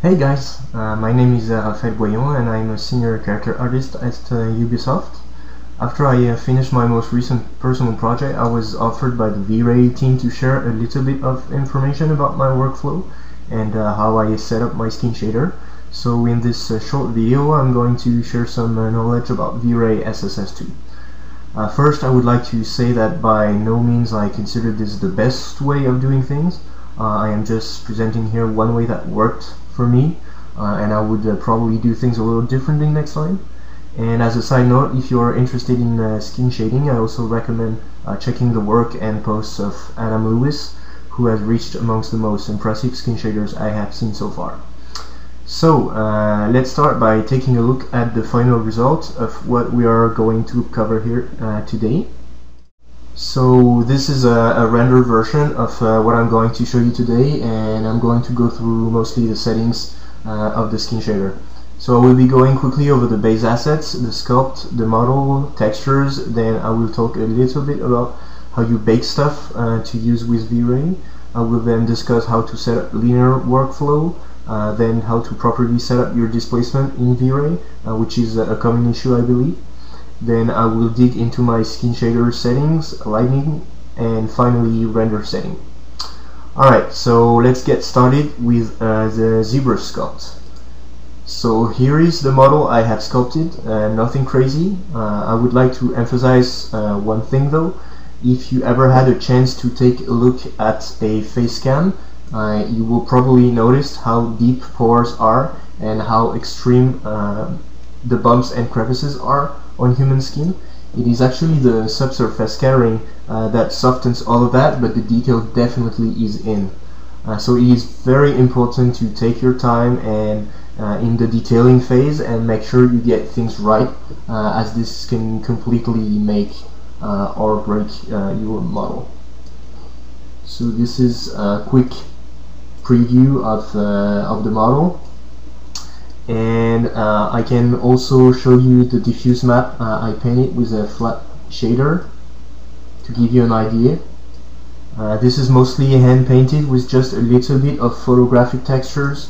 Hey guys, my name is Raphael Boyon and I'm a senior character artist at UBISOFT. After I finished my most recent personal project, I was offered by the V-Ray team to share a little bit of information about my workflow and how I set up my skin shader. So in this short video, I'm going to share some knowledge about V-Ray SSS2. First, I would like to say that by no means I consider this the best way of doing things. I am just presenting here one way that worked for me, and I would probably do things a little differently next time. And as a side note, if you're interested in skin shading, I also recommend checking the work and posts of Adam Lewis, who has reached amongst the most impressive skin shaders I have seen so far. So let's start by taking a look at the final result of what we are going to cover here today. So this is a render version of what I'm going to show you today, and I'm going to go through mostly the settings of the skin shader. So I will be going quickly over the base assets, the sculpt, the model, textures, then I will talk a little bit about how you bake stuff to use with V-Ray. I will then discuss how to set up linear workflow, then how to properly set up your displacement in V-Ray, which is a common issue I believe. Then I will dig into my skin shader settings, lighting, and finally render setting. Alright, so let's get started with the zebra sculpt. So here is the model I have sculpted, nothing crazy. I would like to emphasize one thing though. If you ever had a chance to take a look at a face cam, you will probably notice how deep pores are and how extreme the bumps and crevices are on human skin. It is actually the subsurface scattering that softens all of that, but the detail definitely is in. So it is very important to take your time and in the detailing phase and make sure you get things right, as this can completely make or break your model. So this is a quick preview of the model. And I can also show you the diffuse map I painted with a flat shader to give you an idea. This is mostly hand painted with just a little bit of photographic textures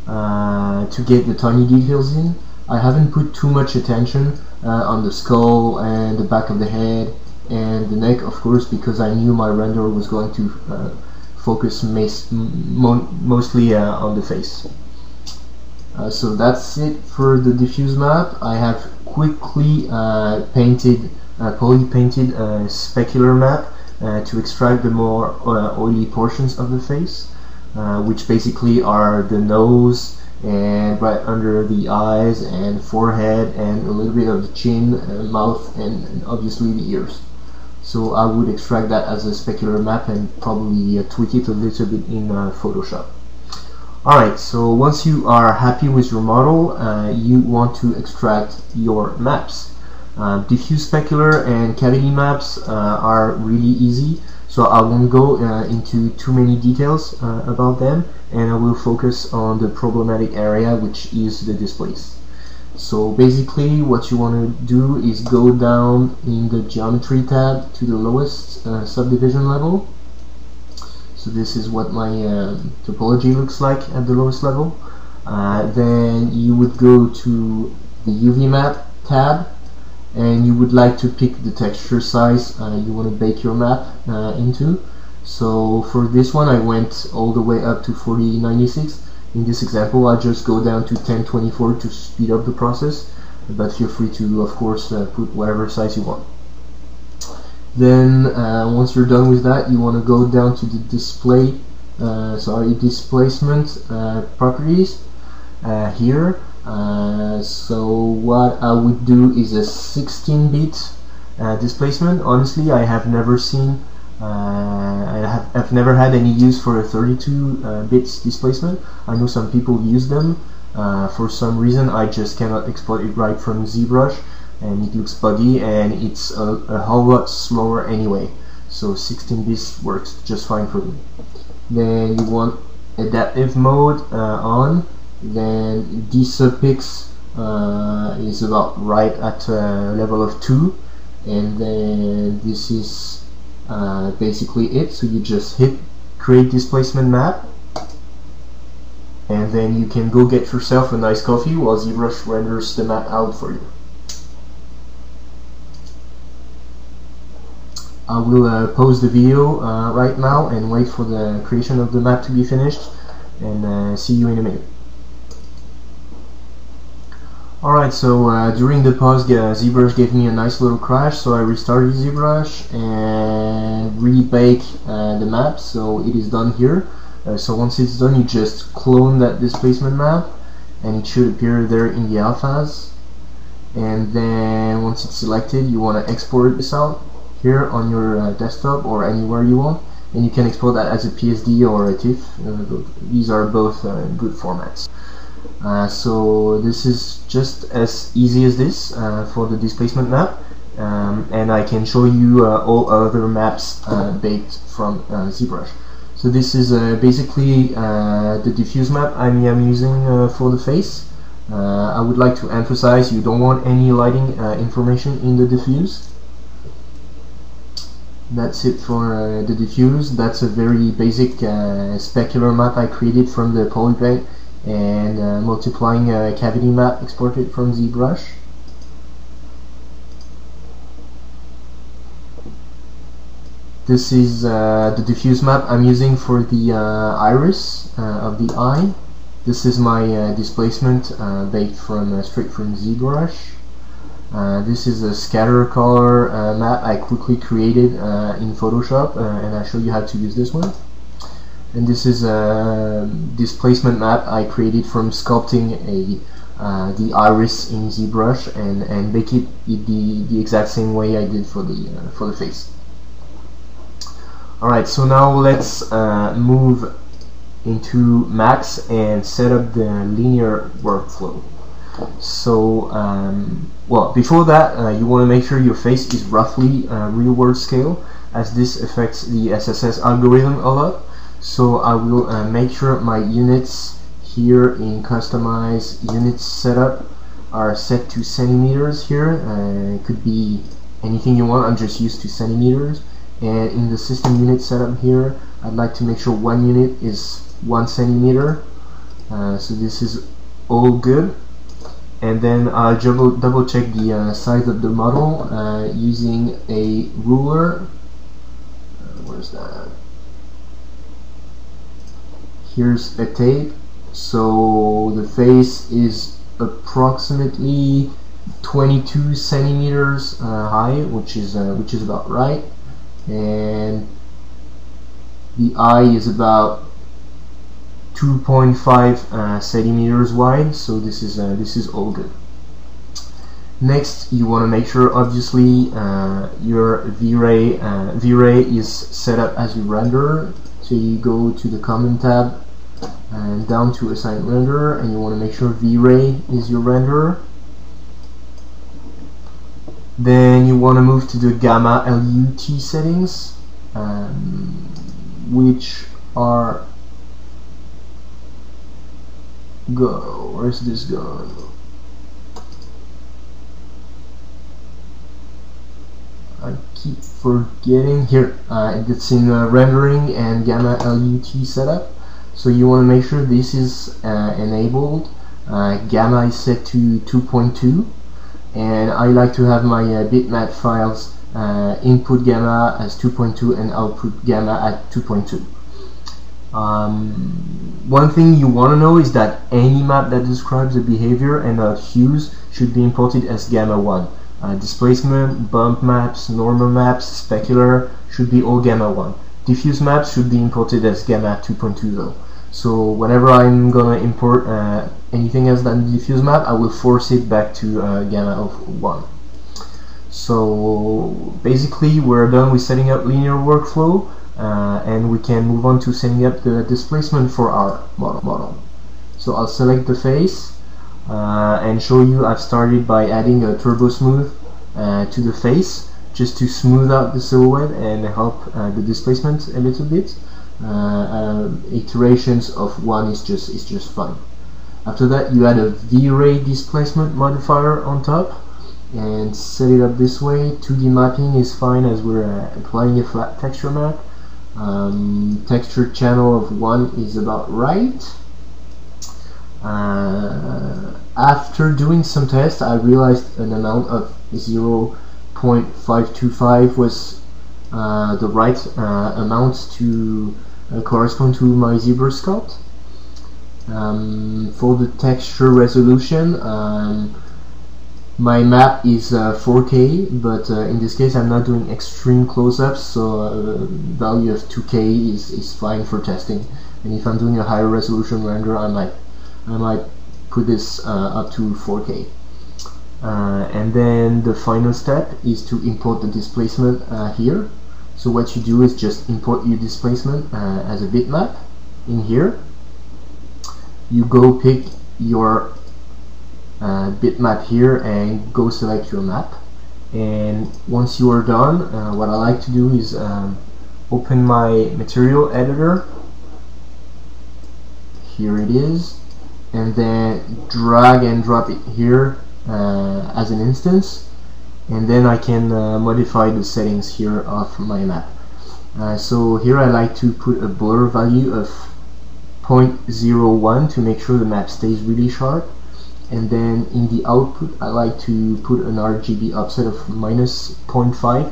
to get the tiny details in. I haven't put too much attention on the skull and the back of the head and the neck, of course, because I knew my render was going to focus mostly on the face. So that's it for the diffuse map. I have quickly poly-painted a specular map to extract the more oily portions of the face, which basically are the nose and right under the eyes and forehead and a little bit of the chin, mouth, and obviously the ears. So I would extract that as a specular map and probably tweak it a little bit in Photoshop. Alright, so once you are happy with your model, you want to extract your maps. Diffuse specular and cavity maps are really easy, so I won't go into too many details about them, and I will focus on the problematic area, which is the displace. So basically what you want to do is go down in the geometry tab to the lowest subdivision level. So this is what my topology looks like at the lowest level. Then you would go to the UV map tab, and you would like to pick the texture size you want to bake your map into. So for this one I went all the way up to 4096. In this example I just go down to 1024 to speed up the process, but feel free to of course put whatever size you want. Then once you're done with that, you want to go down to the displacement properties here. So what I would do is a 16-bit displacement. Honestly, I have never seen, I've never had any use for a 32-bit displacement. I know some people use them. For some reason, I just cannot export it right from ZBrush, and it looks buggy, and it's a whole lot slower anyway, so 16 bits works just fine for me. Then you want adaptive mode on, then dsubpix is about right at a level of 2, and then this is basically it. So you just hit create displacement map, and then you can go get yourself a nice coffee while ZBrush renders the map out for you. I will pause the video right now and wait for the creation of the map to be finished, and see you in a minute. Alright, so during the pause, ZBrush gave me a nice little crash, so I restarted ZBrush and rebake the map, so it is done here. So once it's done, you just clone that displacement map and it should appear there in the alphas, and then once it's selected, you want to export this out here on your desktop or anywhere you want, and you can export that as a PSD or a TIFF. These are both good formats. So this is just as easy as this for the displacement map, and I can show you all other maps baked from ZBrush. So this is basically the diffuse map I'm using for the face. I would like to emphasize you don't want any lighting information in the diffuse. That's it for the diffuse. That's a very basic specular map I created from the polypaint and multiplying a cavity map exported from ZBrush. This is the diffuse map I'm using for the iris of the eye. This is my displacement baked from straight from ZBrush. This is a scatter color map I quickly created in Photoshop, and I'll show you how to use this one. And this is a displacement map I created from sculpting the iris in ZBrush and make it the exact same way I did for the face. Alright, so now let's move into Max and set up the linear workflow. So, well, before that, you want to make sure your face is roughly real world scale, as this affects the SSS algorithm a lot. So I will make sure my units here in Customize Units Setup are set to centimeters here. It could be anything you want, I'm just used to centimeters. And in the System Unit Setup here, I'd like to make sure one unit is 1 centimeter. So this is all good. And then I'll double check the size of the model using a ruler. Where's that? Here's a tape. So the face is approximately 22 centimeters high, which is about right, and the eye is about 2.5 centimeters wide. So this is all good. Next, you want to make sure, obviously, your V-Ray is set up as you render. So you go to the Common tab and down to Assign Renderer, and you want to make sure V-Ray is your renderer. Then you want to move to the Gamma LUT settings, which are where's this going? I keep forgetting here. It's in rendering and Gamma LUT setup. So you want to make sure this is enabled. Gamma is set to 2.2, and I like to have my bitmap files input gamma as 2.2 and output gamma at 2.2. One thing you want to know is that any map that describes a behavior and hues should be imported as gamma 1. Displacement, bump maps, normal maps, specular should be all gamma 1. Diffuse maps should be imported as gamma 2.2 though. So whenever I'm gonna import anything else than diffuse map, I will force it back to gamma of 1. So basically we're done with setting up linear workflow, and we can move on to setting up the displacement for our model. So I'll select the face and show you I've started by adding a turbo smooth to the face, just to smooth out the silhouette and help the displacement a little bit. Iterations of 1 is just fine. After that, you add a V-Ray displacement modifier on top and set it up this way. 2D mapping is fine as we're applying a flat texture map. Texture channel of 1 is about right. After doing some tests, I realized an amount of 0.525 was the right amount to correspond to my zebra sculpt. For the texture resolution, my map is 4K, but in this case I'm not doing extreme close-ups, so value of 2K is fine for testing. And if I'm doing a higher resolution render, I might put this up to 4K. And then the final step is to import the displacement here. So what you do is just import your displacement as a bitmap in here. You go pick your bitmap here and go select your map. And once you are done, what I like to do is open my material editor. Here it is, and then drag and drop it here as an instance, and then I can modify the settings here of my map. So here I like to put a blur value of 0.01 to make sure the map stays really sharp, and then in the output I like to put an RGB offset of -0.5.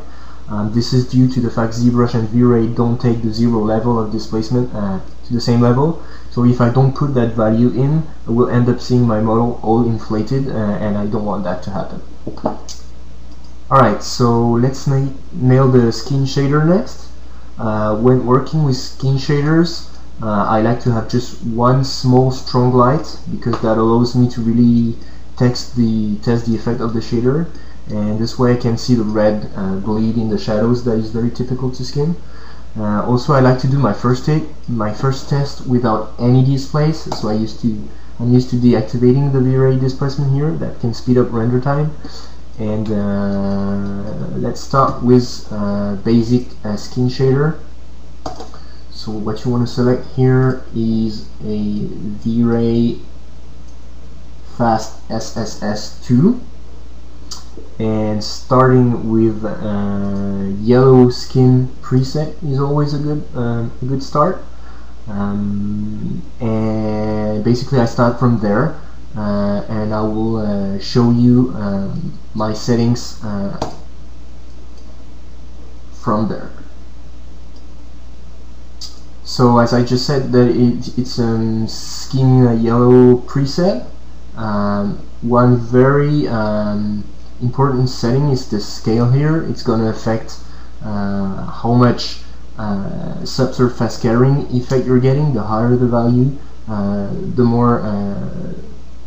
This is due to the fact ZBrush and V-Ray don't take the zero level of displacement to the same level. So if I don't put that value in, I will end up seeing my model all inflated, and I don't want that to happen. Alright, so let's nail the skin shader next. When working with skin shaders, I like to have just one small strong light, because that allows me to really test the effect of the shader, and this way I can see the red bleed in the shadows that is very typical to skin. Also, I like to do my first test without any displays, so I'm used to deactivating the V-Ray displacement here. That can speed up render time. And let's start with basic skin shader. So what you want to select here is a V-Ray Fast SSS2, and starting with yellow skin preset is always a good start. And basically I start from there, and I will show you my settings from there. So as I just said, that it's skin yellow preset. One very important setting is the scale here. It's going to affect how much subsurface scattering effect you're getting. The higher the value, the more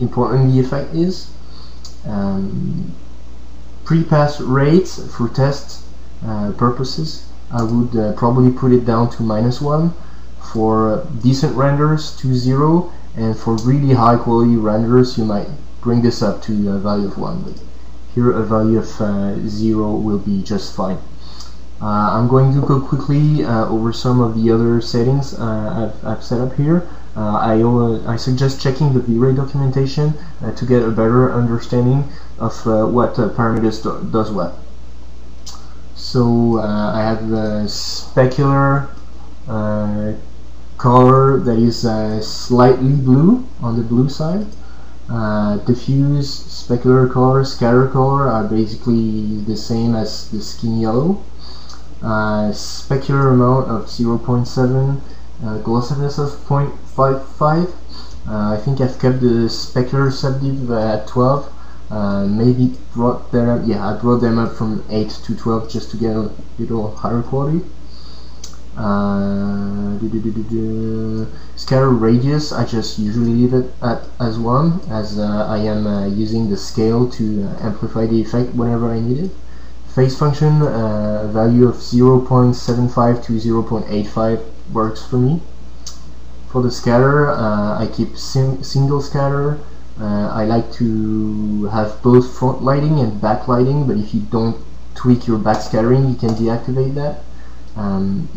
important the effect is. Pre-pass rates for test purposes, I would probably put it down to -1. For decent renders to 0, and for really high quality renders you might bring this up to a value of 1, but here a value of 0 will be just fine. I'm going to go quickly over some of the other settings I've set up here. I suggest checking the V-Ray documentation to get a better understanding of what parameters does what. So I have the specular color that is slightly blue on the blue side. Diffuse, specular color, scatter color are basically the same as the skin yellow. Specular amount of 0.7, glossiness of 0.55. I think I've kept the specular subdiv at 12. Maybe brought them up, yeah, I brought them up from 8 to 12 just to get a little higher quality. Scatter radius, I just usually leave it at as 1, as I am using the scale to amplify the effect whenever I need it. Phase function, value of 0.75 to 0.85 works for me. For the scatter, I keep single scatter. I like to have both front lighting and back lighting, but if you don't tweak your back scattering, you can deactivate that.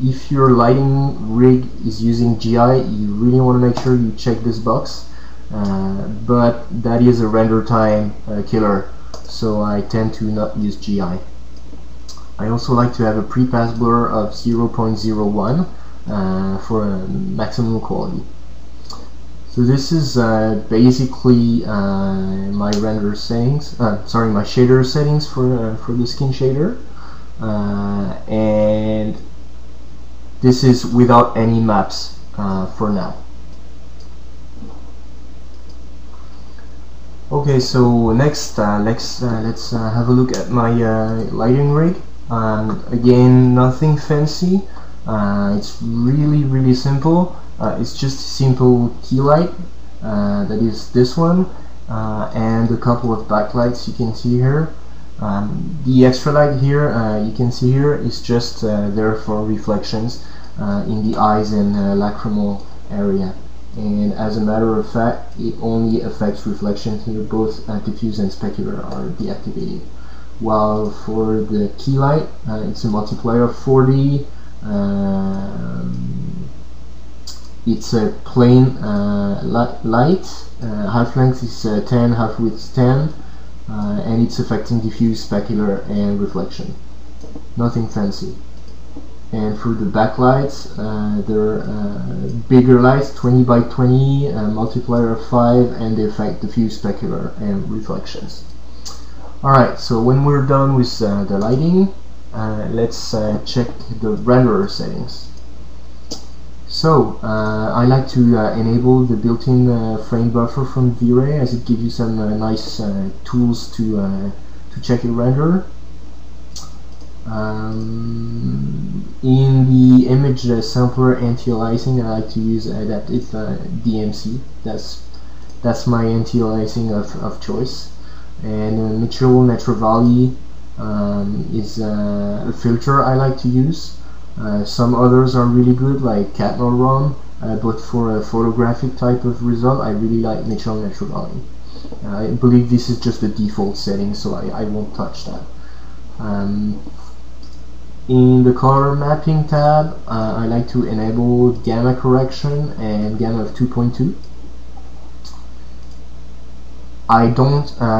If your lighting rig is using GI, you really want to make sure you check this box, but that is a render time killer, so I tend to not use GI. I also like to have a pre-pass blur of 0.01 for maximum quality. So this is basically my render settings, my shader settings for the skin shader, and this is without any maps for now. Okay, so next let's have a look at my lighting rig. Again, nothing fancy. It's really simple. It's just a simple key light, that is this one, and a couple of backlights you can see here. The extra light here, you can see here, is just there for reflections in the eyes and lacrimal area. And as a matter of fact, it only affects reflection here. Both diffuse and specular are deactivated. While for the key light, it's a multiplier of 40. It's a plain light. Half length is 10, half width is 10, and it's affecting diffuse, specular, and reflection. Nothing fancy. And for the backlights, they're bigger lights, 20 by 20, multiplier of 5, and they affect diffuse, specular, and reflections. Alright, so when we're done with the lighting, let's check the renderer settings. So, I like to enable the built-in frame buffer from V-Ray, as it gives you some nice tools to check your render. In the image sampler anti-aliasing, I like to use adaptive DMC. That's my anti-aliasing of choice. And natural valley is a filter I like to use. Some others are really good, like Catmull ROM, but for a photographic type of result, I really like natural valley. I believe this is just the default setting, so I won't touch that. In the color mapping tab, I like to enable gamma correction and gamma of 2.2. I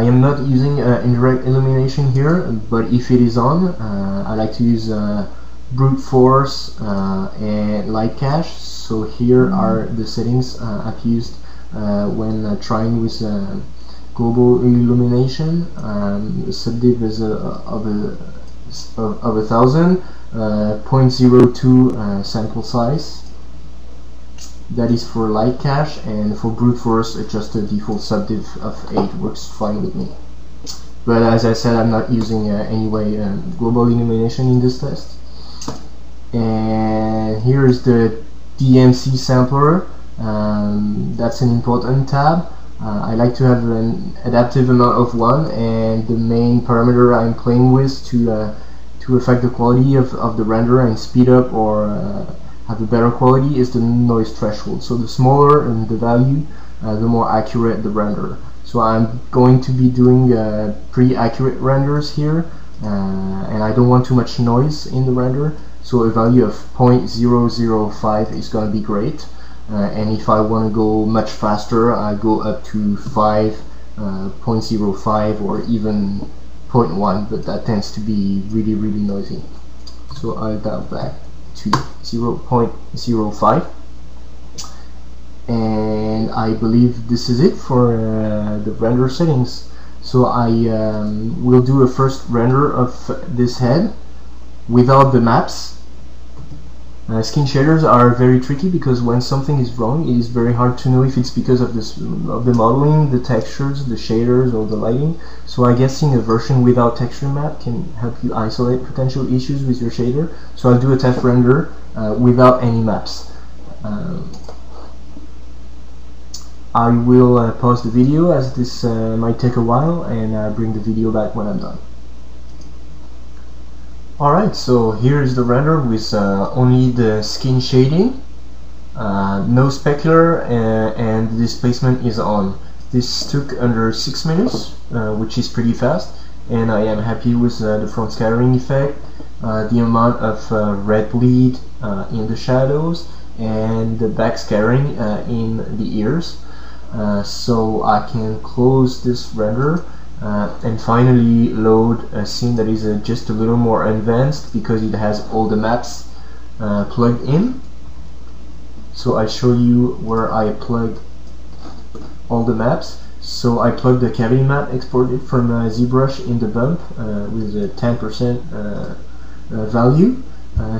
am not using indirect illumination here, but if it is on, I like to use brute force and light cache. So here are the settings I've used when trying with global illumination. Subdiv is of 1,000, 0.02 sample size. That is for light cache, and for brute force, just a default subdiv of 8 works fine with me. But as I said, I'm not using anyway global illumination in this test. And here is the DMC Sampler. That's an important tab. I like to have an adaptive amount of 1, and the main parameter I'm playing with to affect the quality of the render and speed up or have a better quality is the noise threshold. So the smaller the value, the more accurate the render. So I'm going to be doing pretty accurate renders here, and I don't want too much noise in the render. So a value of 0.005 is going to be great. And if I want to go much faster, I go up to 5.05 or even 0.1, but that tends to be really noisy. So I'll dial back to 0.05, and I believe this is it for the render settings. So I will do a first render of this head without the maps. Skin shaders are very tricky because when something is wrong, it is very hard to know if it's because of the modeling, the textures, the shaders, or the lighting. So I guess a version without texture map can help you isolate potential issues with your shader. So I'll do a test render without any maps. I will pause the video as this might take a while, and bring the video back when I'm done. Alright, so here is the render with only the skin shading, no specular, and the displacement is on. This took under 6 minutes, which is pretty fast, and I am happy with the front scattering effect, the amount of red bleed in the shadows, and the back scattering in the ears. So I can close this render and finally load a scene that is just a little more advanced because it has all the maps plugged in. So I show you where I plug all the maps. So I plugged the cavity map exported from ZBrush in the bump with a 10% value.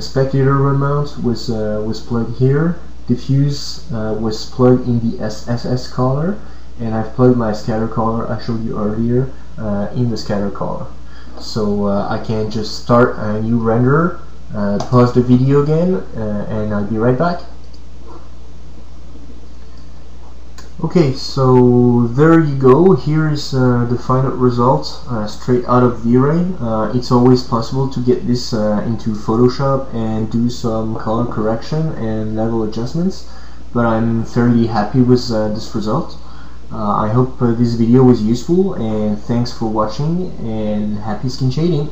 Spectator run mount was plugged here. Diffuse was plugged in the SSS color, and I've plugged my scatter color I showed you earlier in the scatter color. So I can just start a new render, pause the video again, and I'll be right back. Okay, so there you go. Here is the final result straight out of V-Ray. It's always possible to get this into Photoshop and do some color correction and level adjustments, but I'm fairly happy with this result. I hope this video was useful, and thanks for watching, and happy skin shading!